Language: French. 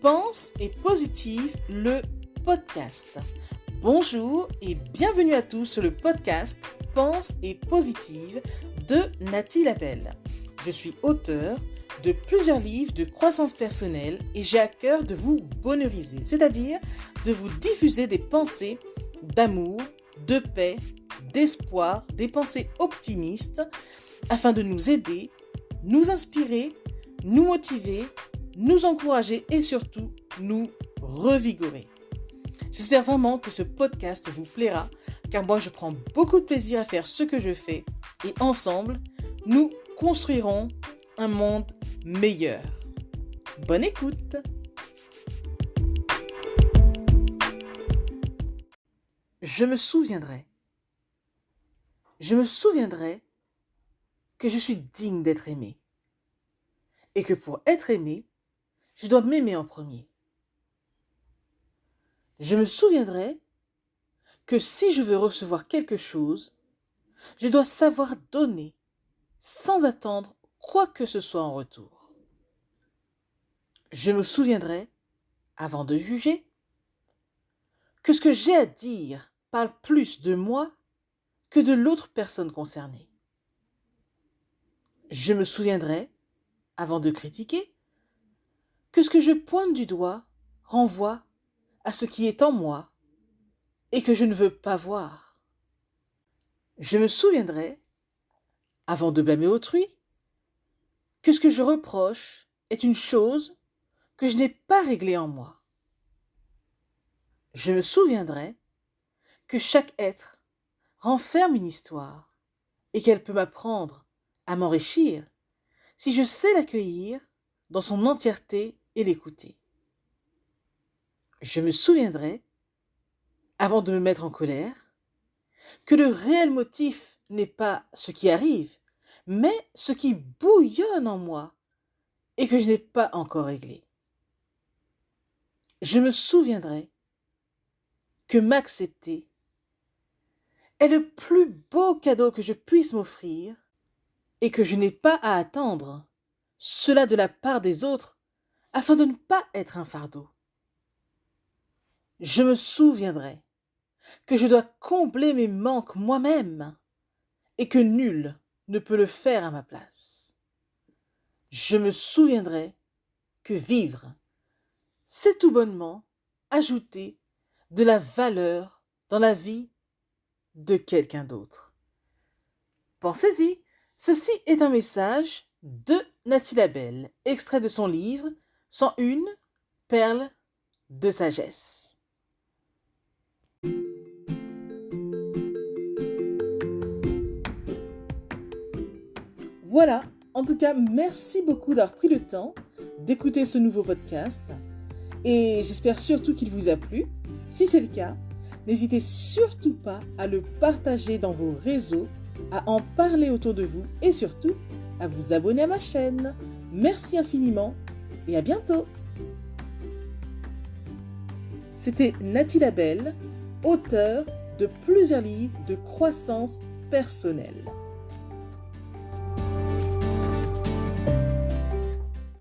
Pense et Positive, le podcast. Bonjour et bienvenue à tous sur le podcast Pense et Positive de Nathalie Labelle. Je suis auteure de plusieurs livres de croissance personnelle et j'ai à cœur de vous bonheuriser, c'est-à-dire de vous diffuser des pensées d'amour, de paix, d'espoir, des pensées optimistes afin de nous aider, nous inspirer, nous motiver, nous encourager et surtout nous revigorer. J'espère vraiment que ce podcast vous plaira car moi je prends beaucoup de plaisir à faire ce que je fais et ensemble nous construirons un monde meilleur. Bonne écoute! Je me souviendrai que je suis digne d'être aimé et que pour être aimé, je dois m'aimer en premier. Je me souviendrai que si je veux recevoir quelque chose, je dois savoir donner sans attendre quoi que ce soit en retour. Je me souviendrai, avant de juger, que ce que j'ai à dire parle plus de moi que de l'autre personne concernée. Je me souviendrai, avant de critiquer, que ce que je pointe du doigt renvoie à ce qui est en moi et que je ne veux pas voir. Je me souviendrai, avant de blâmer autrui, que ce que je reproche est une chose que je n'ai pas réglée en moi. Je me souviendrai que chaque être renferme une histoire et qu'elle peut m'apprendre à m'enrichir si je sais l'accueillir dans son entièreté et l'écouter. Je me souviendrai, avant de me mettre en colère, que le réel motif n'est pas ce qui arrive, mais ce qui bouillonne en moi et que je n'ai pas encore réglé. Je me souviendrai que m'accepter est le plus beau cadeau que je puisse m'offrir et que je n'ai pas à attendre cela de la part des autres afin de ne pas être un fardeau. Je me souviendrai que je dois combler mes manques moi-même et que nul ne peut le faire à ma place. Je me souviendrai que vivre, c'est tout bonnement ajouter de la valeur dans la vie de quelqu'un d'autre. Pensez-y, ceci est un message de Nathalie Labelle, extrait de son livre 101 perles de sagesse. Voilà, en tout cas, merci beaucoup d'avoir pris le temps d'écouter ce nouveau podcast et j'espère surtout qu'il vous a plu. Si c'est le cas, n'hésitez surtout pas à le partager dans vos réseaux, à en parler autour de vous et surtout à vous abonner à ma chaîne. Merci infiniment et à bientôt. C'était Nathalie Labelle, auteure de plusieurs livres de croissance personnelle.